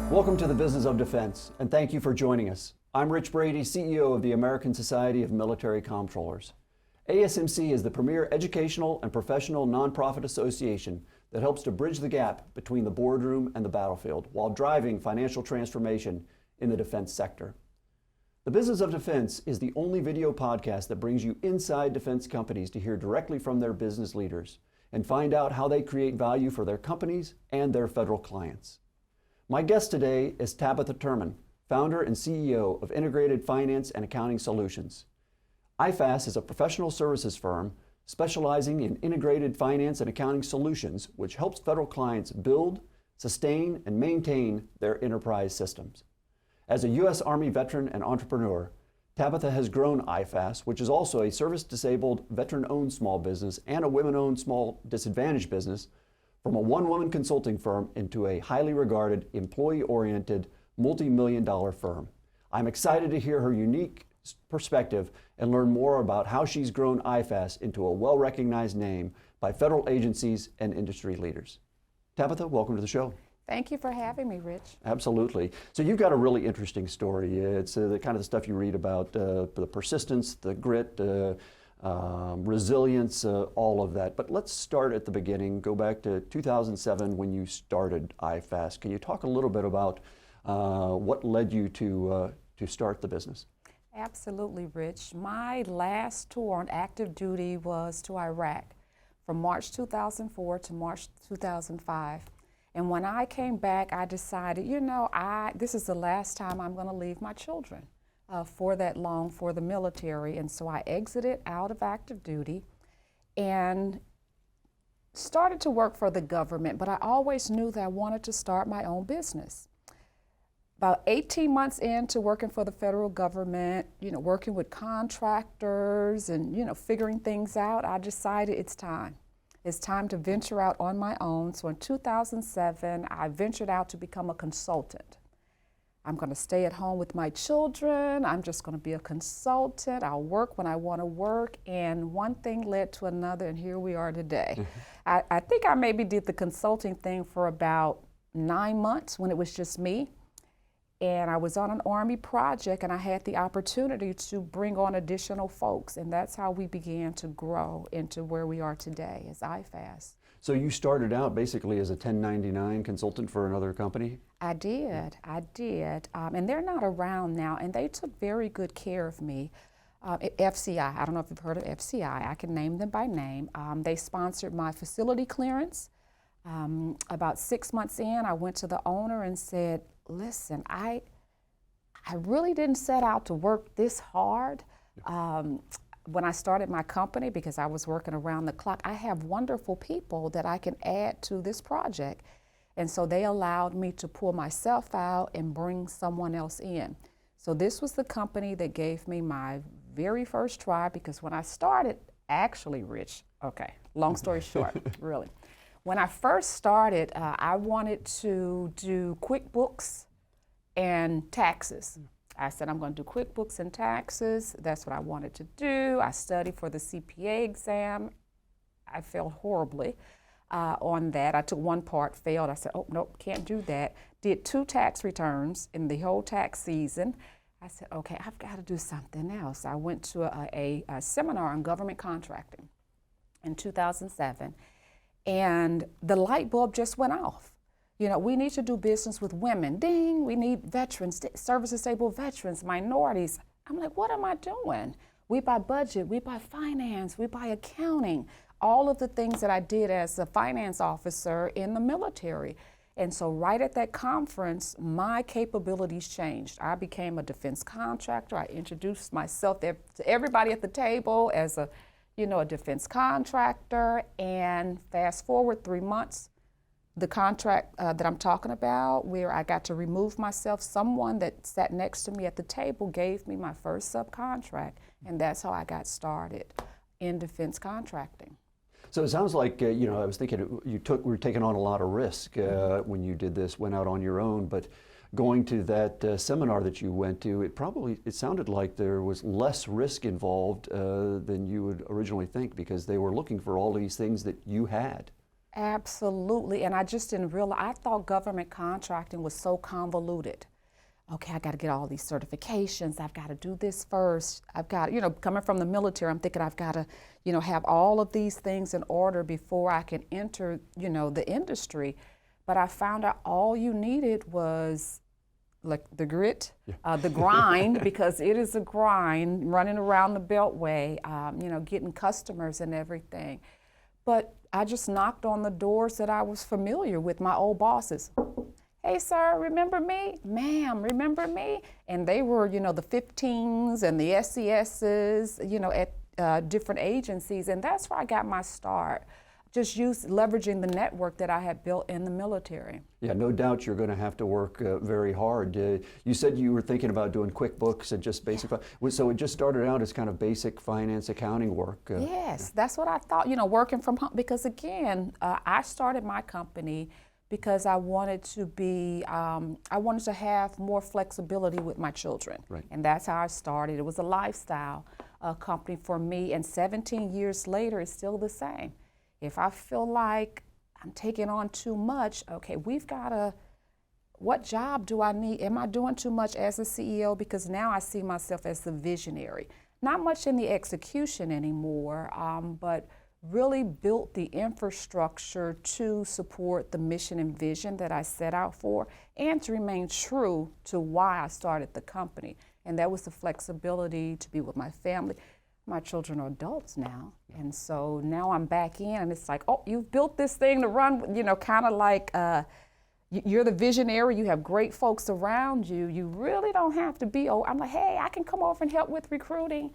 Welcome to the Business of Defense, and thank you for joining us. I'm Rich Brady, CEO of the American Society of Military Comptrollers. ASMC is the premier educational and professional nonprofit association that helps to bridge the gap between the boardroom and the battlefield while driving financial transformation in the defense sector. The Business of Defense is the only video podcast that brings you inside defense companies to hear directly from their business leaders and find out how they create value for their companies and their federal clients. My guest today is Tabitha Turman, founder and CEO of Integrated Finance and Accounting Solutions. IFAS is a professional services firm specializing in integrated finance and accounting solutions, which helps federal clients build, sustain, and maintain their enterprise systems. As a U.S. Army veteran and entrepreneur, Tabitha has grown IFAS, which is also a service-disabled, veteran-owned small business and a women-owned small disadvantaged business, from a one-woman consulting firm into a highly regarded, employee-oriented, multi-million-dollar firm. I'm excited to hear her unique perspective and learn more about how she's grown IFAS into a well-recognized name by federal agencies and industry leaders. Tabitha, welcome to the show. Thank you for having me, Rich. Absolutely. So you've got a really interesting story. It's the kind of the stuff you read about, the persistence, the grit, resilience, all of that. But let's start at the beginning, go back to 2007 when you started IFAS. Can you talk a little bit about what led you to start the business? Absolutely, Rich. My last tour on active duty was to Iraq from March 2004 to March 2005. And when I came back, I decided, this is the last time I'm going to leave my children for that long for the military. And so I exited out of active duty and started to work for the government, but I always knew that I wanted to start my own business. About 18 months into working for the federal government, working with contractors and, figuring things out, I decided it's time. It's time to venture out on my own. So in 2007, I ventured out to become a consultant. I'm going to stay at home with my children. I'm just going to be a consultant. I'll work when I want to work. And one thing led to another, and here we are today. I think I maybe did the consulting thing for about 9 months when it was just me. And I was on an Army project, and I had the opportunity to bring on additional folks. And that's how we began to grow into where we are today as IFAS. So you started out basically as a 1099 consultant for another company? I did. And they're not around now, and they took very good care of me. FCI, I don't know if you've heard of FCI. I can name them by name. They sponsored my facility clearance. About 6 months in, I went to the owner and said, listen, I really didn't set out to work this hard. When I started my company, because I was working around the clock, I have wonderful people that I can add to this project. And so they allowed me to pull myself out and bring someone else in. So this was the company that gave me my very first try, because when I started, actually, Rich, okay, long story short, really. When I first started, I wanted to do QuickBooks and taxes. I said, I'm going to do QuickBooks and taxes. That's what I wanted to do. I studied for the CPA exam. I failed horribly on that. I took one part, failed. I said, oh, nope, can't do that. Did 2 tax returns in the whole tax season. I said, okay, I've got to do something else. I went to a seminar on government contracting in 2007, and the light bulb just went off. We need to do business with women. Ding, we need veterans, service-disabled veterans, minorities. I'm like, what am I doing? We buy budget, we buy finance, we buy accounting, all of the things that I did as a finance officer in the military. And so right at that conference, my capabilities changed. I became a defense contractor. I introduced myself to everybody at the table as a defense contractor. And fast forward 3 months, the contract that I'm talking about, where I got to remove myself, someone that sat next to me at the table gave me my first subcontract, and that's how I got started in defense contracting. So it sounds like, I was thinking you were taking on a lot of risk when you did this, went out on your own, but going to that seminar that you went to, it sounded like there was less risk involved than you would originally think, because they were looking for all these things that you had. Absolutely, and I just didn't realize, I thought government contracting was so convoluted. Okay, I got to get all these certifications, I've got to do this first, I've got, coming from the military, I'm thinking I've got to, have all of these things in order before I can enter, the industry. But I found out all you needed was like the grit, the grind, because it is a grind, running around the Beltway, getting customers and everything. But I just knocked on the doors that I was familiar with, my old bosses. Hey, sir, remember me? Ma'am, remember me? And they were, the 15s and the SESs, at different agencies. And that's where I got my start. Just leveraging the network that I had built in the military. Yeah, no doubt you're going to have to work very hard. You said you were thinking about doing QuickBooks and just basic, so it just started out as kind of basic finance accounting work. Yes, that's what I thought, working from home, because again, I started my company because I wanted to have more flexibility with my children. Right. And that's how I started. It was a lifestyle company for me, and 17 years later, it's still the same. If I feel like I'm taking on too much, okay, what job do I need? Am I doing too much as a CEO? Because now I see myself as the visionary. Not much in the execution anymore, but really built the infrastructure to support the mission and vision that I set out for, and to remain true to why I started the company. And that was the flexibility to be with my family. My children are adults now, and so now I'm back in, and it's like, oh, you've built this thing to run, kind of like you're the visionary, you have great folks around you, you really don't have to be, I'm like, hey, I can come over and help with recruiting.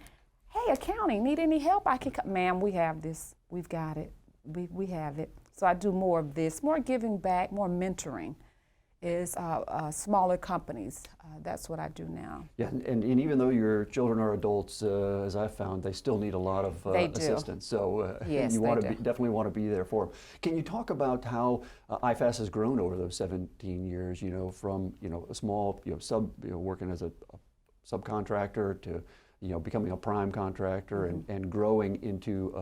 Hey, accounting, need any help? I can come. Ma'am, we have this, we've got it, we have it. So I do more of this, more giving back, more mentoring is smaller companies. That's what I do now. Yeah, and even though your children are adults, as I've found, they still need a lot of assistance. So yes, you definitely want to be there for them. Can you talk about how IFAS has grown over those 17 years? From a small working as a subcontractor to becoming a prime contractor, mm-hmm. and growing into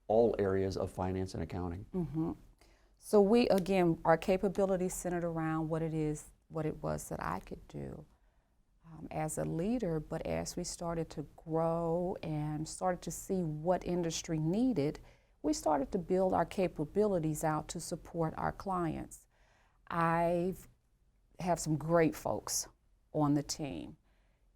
all areas of finance and accounting. Mm-hmm. So our capabilities centered around what it was that I could do as a leader, but as we started to grow and started to see what industry needed, we started to build our capabilities out to support our clients. I have some great folks on the team,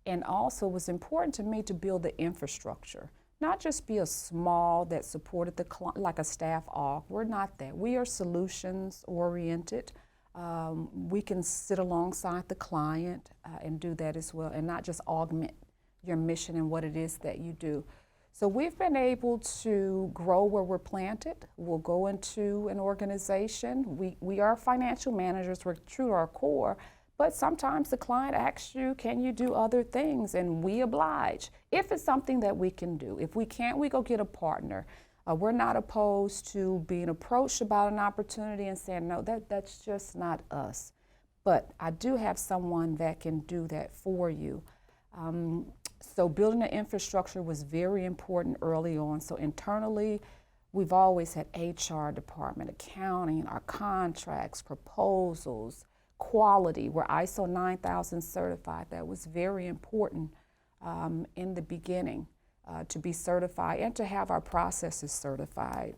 and also it was important to me to build the infrastructure. Not just be a small that supported the client, like a staff aug. We're not that. We are solutions oriented. We can sit alongside the client and do that as well, and not just augment your mission and what it is that you do. So we've been able to grow where we're planted. We'll go into an organization. We are financial managers. We're true to our core. But sometimes the client asks you, can you do other things? And we oblige if it's something that we can do. If we can't, we go get a partner. We're not opposed to being approached about an opportunity and saying, no, that's just not us. But I do have someone that can do that for you. So building the infrastructure was very important early on. So internally, we've always had HR department, accounting, our contracts, proposals, quality. We're ISO 9000 certified. That was very important in the beginning to be certified and to have our processes certified.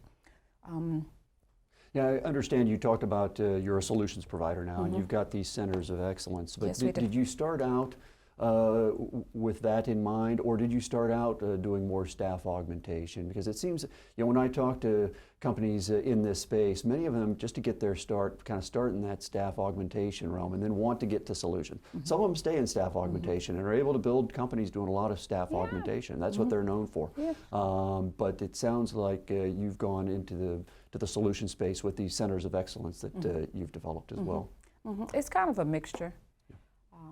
Yeah, I understand you talked about you're a solutions provider now, mm-hmm. and you've got these centers of excellence. But yes, did you start out with that in mind, or did you start out doing more staff augmentation? Because it seems, when I talk to companies in this space, many of them, just to get their start in that staff augmentation realm and then want to get to solution. Mm-hmm. Some of them stay in staff augmentation, mm-hmm. and are able to build companies doing a lot of staff augmentation. That's mm-hmm. what they're known for. Yeah. But it sounds like you've gone into the solution space with these centers of excellence that mm-hmm. You've developed as mm-hmm. well. Mm-hmm. It's kind of a mixture.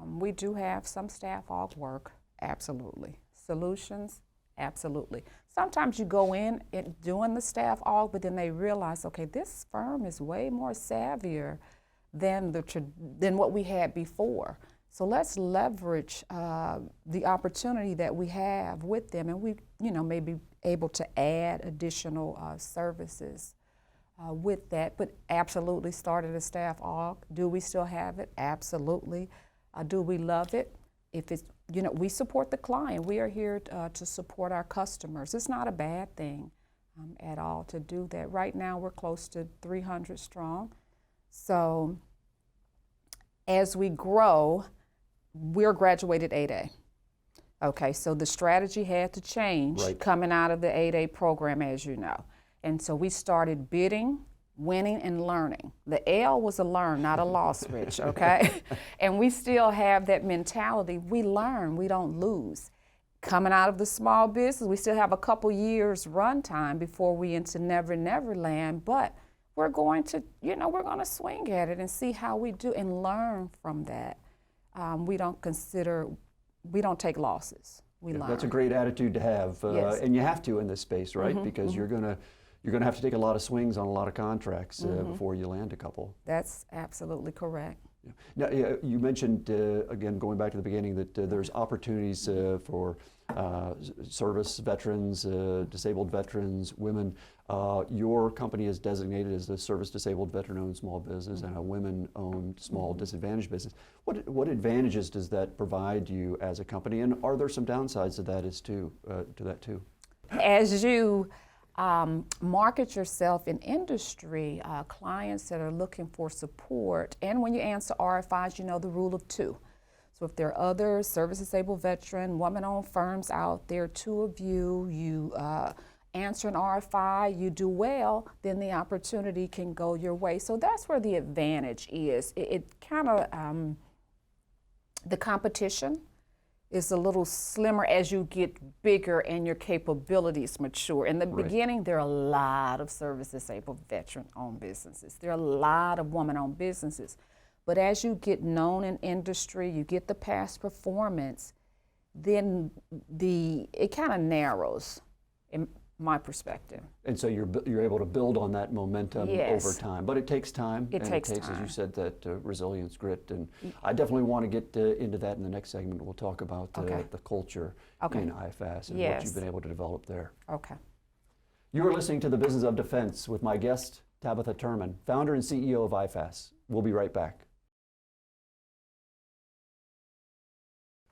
We do have some staff aug work, absolutely. Solutions, absolutely. Sometimes you go in and doing the staff aug, but then they realize, okay, this firm is way more savvier than than what we had before. So let's leverage the opportunity that we have with them, and we, may be able to add additional services with that. But absolutely started a staff aug. Do we still have it? Absolutely. Do we love it? If it's, we support the client. We are here to support our customers. It's not a bad thing at all to do that. Right now we're close to 300 strong. So as we grow, we're graduated 8A. Okay, so the strategy had to change coming out of the 8A program, as you know. And so we started bidding, winning, and learning. The L was a learn, not a loss, Rich, okay? And we still have that mentality. We learn, we don't lose. Coming out of the small business, we still have a couple years run time before we into Never Never Land, but we're going to, we're going to swing at it and see how we do and learn from that. We don't take losses. We learn. That's a great attitude to have, Yes. and you have to in this space, right? Because you're gonna have to take a lot of swings on a lot of contracts before you land a couple. That's absolutely correct. Yeah. Now, you mentioned, again, going back to the beginning, that there's opportunities for service veterans, disabled veterans, women. Your company is designated as a service disabled veteran-owned small business and a women-owned small disadvantaged business. What advantages does that provide you as a company, and are there some downsides to that too? As you market yourself in industry, clients that are looking for support, and when you answer RFIs, the rule of two. So if there are other service-disabled veteran, woman-owned firms out there, two of you answer an RFI, you do well, then the opportunity can go your way. So that's where the advantage is. It kind of, the competition is a little slimmer as you get bigger and your capabilities mature. In the beginning, there are a lot of service-disabled veteran-owned businesses. There are a lot of woman-owned businesses. But as you get known in industry, you get the past performance, then it kind of narrows, in my perspective. And so you're able to build on that momentum over time. But it takes time. It takes time. As you said, that resilience, grit. And I definitely want to get into that in the next segment. We'll talk about the culture in IFAS and what you've been able to develop there. Okay. You are listening to The Business of Defense with my guest, Tabitha Turman, founder and CEO of IFAS. We'll be right back.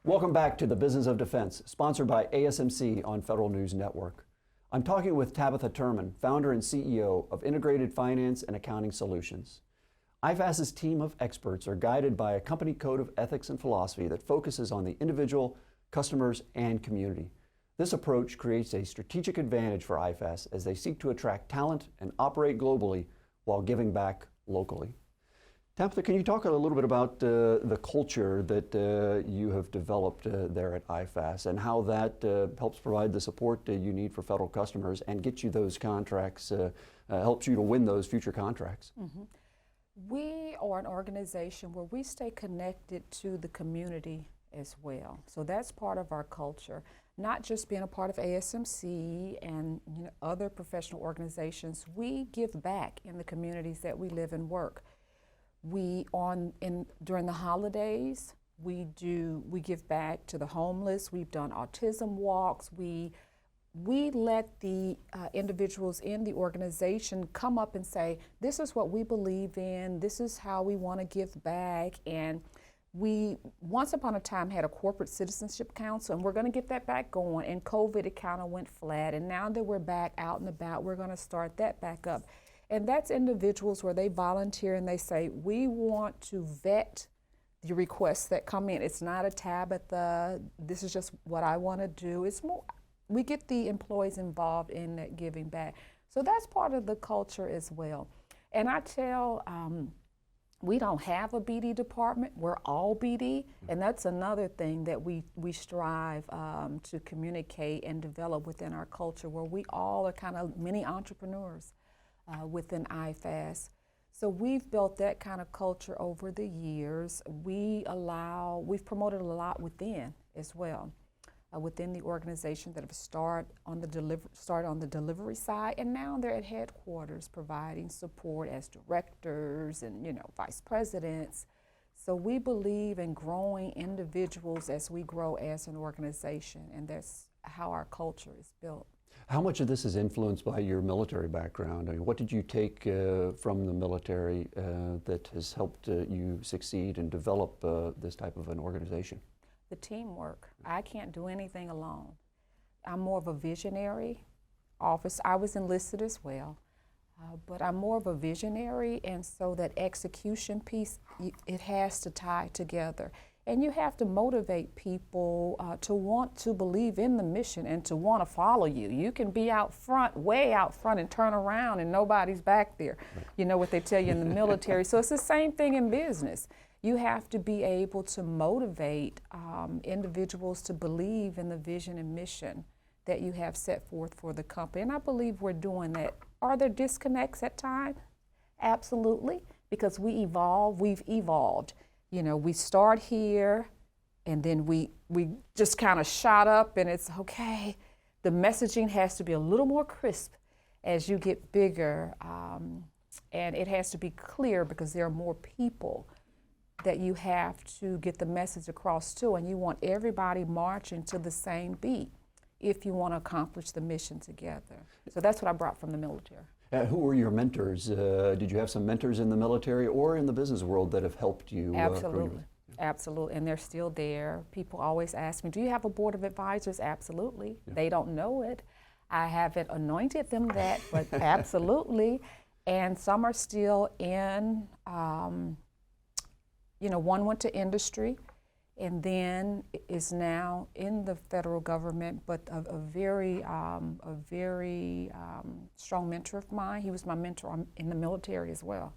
Welcome back to The Business of Defense, sponsored by ASMC on Federal News Network. I'm talking with Tabitha Turman, founder and CEO of Integrated Finance and Accounting Solutions. IFAS's team of experts are guided by a company code of ethics and philosophy that focuses on the individual, customers, and community. This approach creates a strategic advantage for IFAS as they seek to attract talent and operate globally while giving back locally. Tabitha, can you talk a little bit about the culture that you have developed there at IFAS and how that helps provide the support you need for federal customers and get you those contracts, helps you to win those future contracts? We are an organization where we stay connected to the community as well. So that's part of our culture, not just being a part of ASMC and other professional organizations. We give back in the communities that we live and work. During the holidays, we give back to the homeless. We've done autism walks. We let the individuals in the organization come up and say, this is what we believe in, this is how we want to give back. And we, once upon a time, had a corporate citizenship council, and we're going to get that back going. And COVID, it kind of went flat. And now that we're back out and about, we're going to start that back up. And that's individuals where they volunteer and they say, we want to vet the requests that come in. It's not a Tabitha, this is just what I want to do. It's more, we get the employees involved in that giving back. So that's part of the culture as well. And I tell, we don't have a BD department, we're all BD. And that's another thing that we strive to communicate and develop within our culture, where we all are kind of mini entrepreneurs. Within IFAS. So we've built that kind of culture over the years. We've promoted a lot within as well. within the organization that have started on the delivery side, and now they're at headquarters providing support as directors and vice presidents. So we believe in growing individuals as we grow as an organization, and that's how our culture is built. How much of this is influenced by your military background? I mean, what did you take from the military that has helped you succeed and develop this type of an organization? The teamwork. I can't do anything alone. I'm more of a visionary officer. I was enlisted as well, but I'm more of a visionary, and so that execution piece, it has to tie together. And you have to motivate people to want to believe in the mission and to want to follow you. You can be out front, way out front, and turn around and nobody's back there. Right. You know what they tell you in the military. So it's the same thing in business. You have to be able to motivate individuals to believe in the vision and mission that you have set forth for the company. And I believe we're doing that. Are there disconnects at times? Absolutely, because we've evolved. We start here, and then we just kind of shot up, and it's okay. The messaging has to be a little more crisp as you get bigger, and it has to be clear because there are more people that you have to get the message across to, and you want everybody marching to the same beat if you want to accomplish the mission together. So that's what I brought from the military. Who were your mentors? Did you have some mentors in the military or in the business world that have helped you? Absolutely. Absolutely, and they're still there. People always ask me, do you have a board of advisors? Absolutely. Yeah. They don't know it. I haven't anointed them that, but absolutely. And some are still in, one went to industry and then is now in the federal government, but a very strong mentor of mine. He was my mentor in the military as well.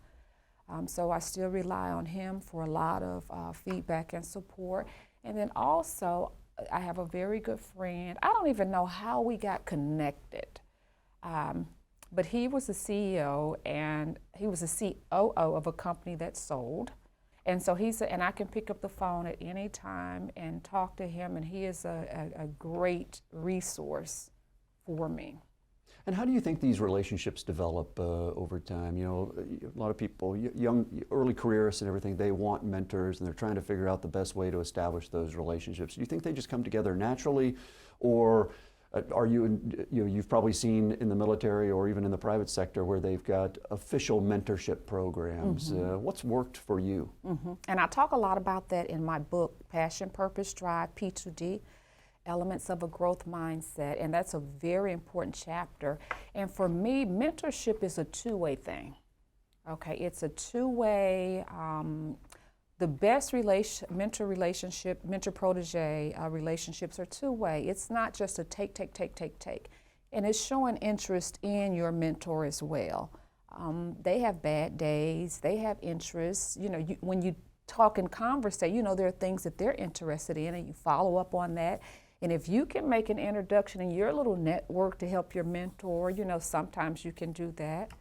So I still rely on him for a lot of feedback and support. And then also, I have a very good friend. I don't even know how we got connected, but he was the CEO and he was the COO of a company that sold. And so and I can pick up the phone at any time and talk to him, and he is a great resource for me. And how do you think these relationships develop over time? A lot of people, young, early careerists and everything, they want mentors, and they're trying to figure out the best way to establish those relationships. Do you think they just come together naturally, or are you've probably seen in the military or even in the private sector where they've got official mentorship programs? Mm-hmm. What's worked for you? Mm-hmm. And I talk a lot about that in my book, Passion, Purpose, Drive, P2D, Elements of a Growth Mindset, and that's a very important chapter. And for me, mentorship is a two-way thing. Okay, it's a two-way. The best mentor-protege relationships are two-way. It's not just a take. And it's showing interest in your mentor as well. They have bad days, they have interests. When you talk and conversate, there are things that they're interested in, and you follow up on that. And if you can make an introduction in your little network to help your mentor, sometimes you can do that.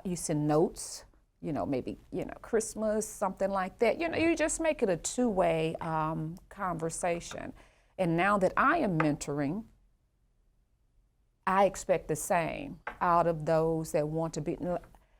You send notes. Maybe, Christmas, something like that. You just make it a two-way conversation. And now that I am mentoring, I expect the same out of those that want to be.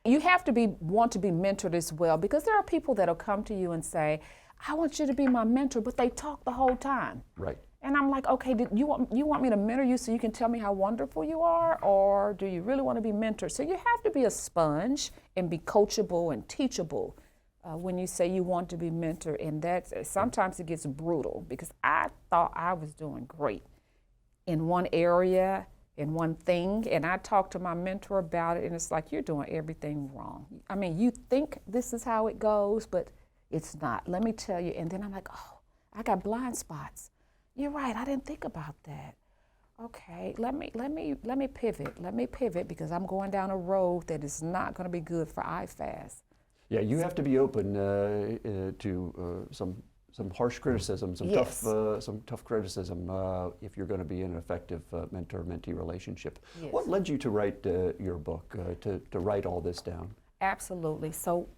You have to want to be mentored as well, because there are people that'll come to you and say, I want you to be my mentor, but they talk the whole time. Right. And I'm like, okay, you want me to mentor you so you can tell me how wonderful you are, or do you really want to be mentored? So you have to be a sponge and be coachable and teachable when you say you want to be mentored. And sometimes it gets brutal, because I thought I was doing great in one area, in one thing, and I talked to my mentor about it, and it's like, you're doing everything wrong. I mean, you think this is how it goes, but it's not. Let me tell you. And then I'm like, oh, I got blind spots. You're right, I didn't think about that. Okay, let me pivot. Let me pivot, because I'm going down a road that is not going to be good for IFAS. Yeah, you have to be open to some harsh criticism, some tough criticism if you're going to be in an effective mentor-mentee relationship. Yes. What led you to write your book, to write all this down? Absolutely. So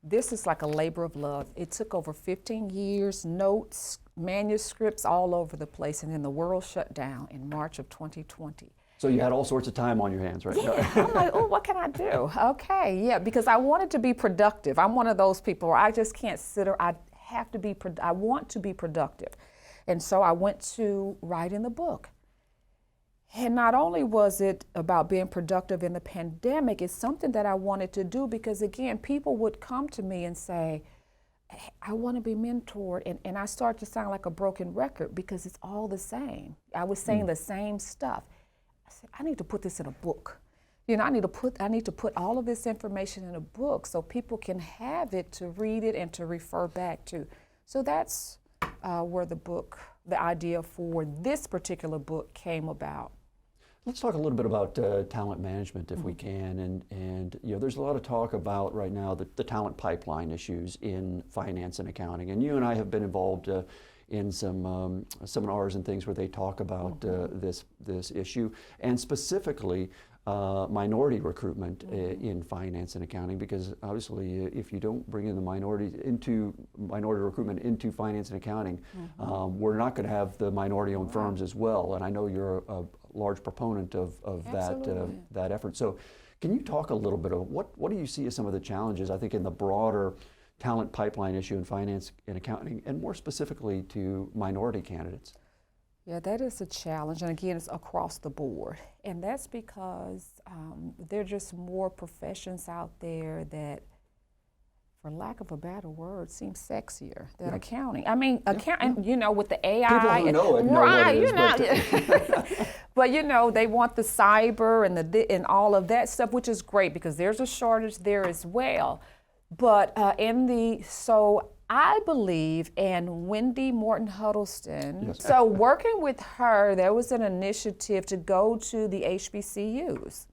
this is like a labor of love. It took over 15 years, notes, manuscripts all over the place, and then the world shut down in March of 2020. So you had all sorts of time on your hands, right? Yeah, I'm like, oh, what can I do? Okay, yeah, because I wanted to be productive. I'm one of those people where I just can't sit or I have to be, I want to be productive. And so I went to writing the book. And not only was it about being productive in the pandemic, it's something that I wanted to do because, again, people would come to me and say, hey, I want to be mentored. And I start to sound like a broken record because it's all the same. I was saying the same stuff. I said, I need to put this in a book. You know, I need to put all of this information in a book so people can have it to read it and to refer back to. So that's where the idea for this particular book came about. Let's talk a little bit about talent management, if we can, and you know, there's a lot of talk about right now the talent pipeline issues in finance and accounting, and you and I have been involved in some seminars and things where they talk about this issue, and specifically minority recruitment in finance and accounting, because obviously if you don't bring in the minority recruitment into finance and accounting, we're not going to have the minority-owned firms as well. And I know you're a large proponent of that effort. So can you talk a little bit of what do you see as some of the challenges, I think, in the broader talent pipeline issue in finance and accounting, and more specifically to minority candidates? Yeah, that is a challenge, and again, it's across the board. And that's because there are just more professions out there that, for lack of a better word, seem sexier than accounting. I mean, accounting, you know, with the AI. People who know it know what it is. But you know, they want the cyber and all of that stuff, which is great because there's a shortage there as well. But so I believe, and Wendy Morton Huddleston, so working with her, there was an initiative to go to the HBCUs,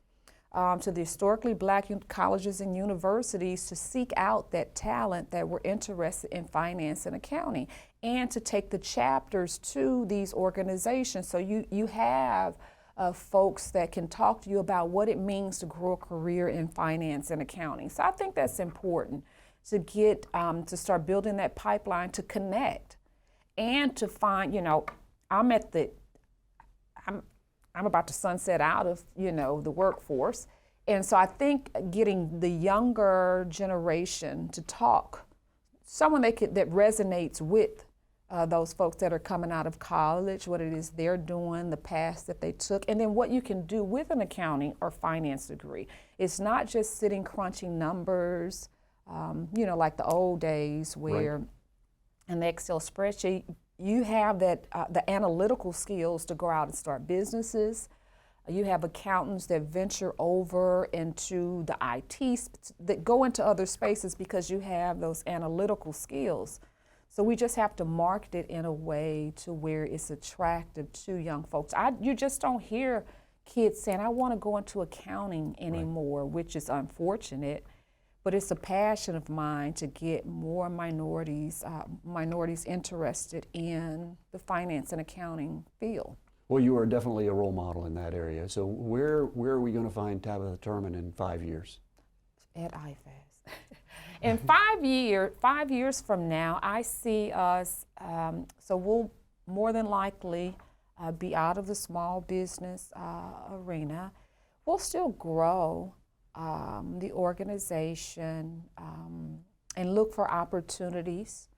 to the historically black colleges and universities to seek out that talent that were interested in finance and accounting, and to take the chapters to these organizations. So you have folks that can talk to you about what it means to grow a career in finance and accounting. So I think that's important to get, to start building that pipeline to connect and to find, you know, I'm about to sunset out of, you know, the workforce. And so I think getting the younger generation to talk, someone that resonates with those folks that are coming out of college, what it is they're doing, the paths that they took, and then what you can do with an accounting or finance degree. It's not just sitting crunching numbers, you know, like the old days where in the Excel spreadsheet, you have that the analytical skills to go out and start businesses. You have accountants that venture over into the IT, that go into other spaces because you have those analytical skills. So we just have to market it in a way to where it's attractive to young folks. You just don't hear kids saying, I want to go into accounting anymore, which is unfortunate. But it's a passion of mine to get more minorities interested in the finance and accounting field. Well, you are definitely a role model in that area. So where are we going to find Tabitha Turman in 5 years? At IFAS. In 5 years from now, I see us, so we'll more than likely be out of the small business arena. We'll still grow the organization and look for opportunities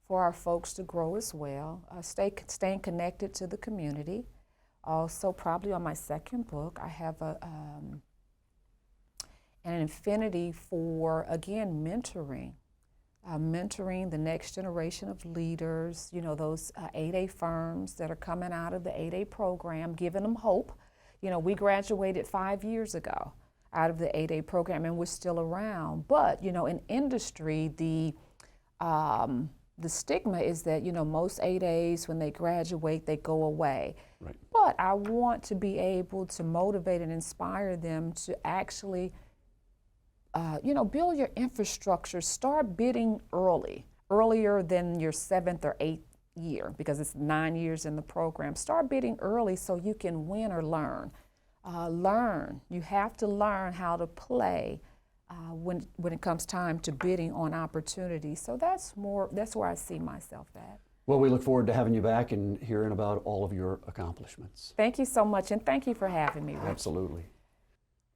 for our folks to grow as well, staying connected to the community. Also, probably on my second book, I have an affinity for, again, mentoring the next generation of leaders, you know, those 8A firms that are coming out of the 8A program, giving them hope. You know, we graduated 5 years ago out of the 8A program, and we're still around. But, you know, in industry, the stigma is that, you know, most 8As, when they graduate, they go away. Right. But I want to be able to motivate and inspire them to actually, you know, build your infrastructure, start bidding earlier than your 7th or 8th year, because it's 9 years in the program. Start bidding early so you can win or learn. You have to learn how to play when it comes time to bidding on opportunities. So that's where I see myself at. Well, we look forward to having you back and hearing about all of your accomplishments. Thank you so much, and thank you for having me, Rich. Absolutely.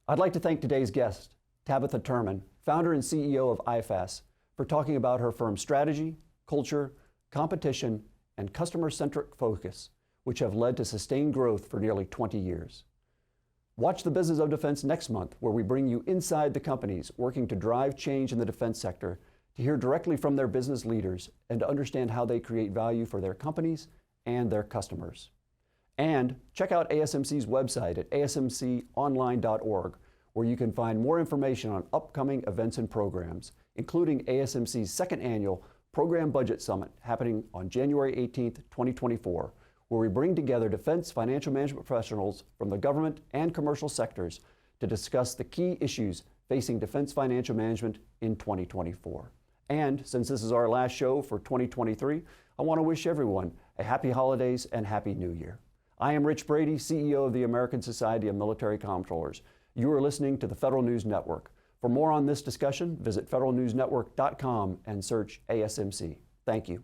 I'd like to thank today's guest, Tabitha Turman, founder and CEO of IFAS, for talking about her firm's strategy, culture, competition, and customer-centric focus, which have led to sustained growth for nearly 20 years. Watch the Business of Defense next month, where we bring you inside the companies working to drive change in the defense sector, to hear directly from their business leaders and to understand how they create value for their companies and their customers. And check out ASMC's website at asmconline.org, where you can find more information on upcoming events and programs, including ASMC's second annual Program Budget Summit happening on January 18th, 2024, where we bring together defense financial management professionals from the government and commercial sectors to discuss the key issues facing defense financial management in 2024. And since this is our last show for 2023, I want to wish everyone a happy holidays and happy new year. I am Rich Brady, CEO of the American Society of Military Comptrollers. You are listening to the Federal News Network. For more on this discussion, visit federalnewsnetwork.com and search ASMC. Thank you.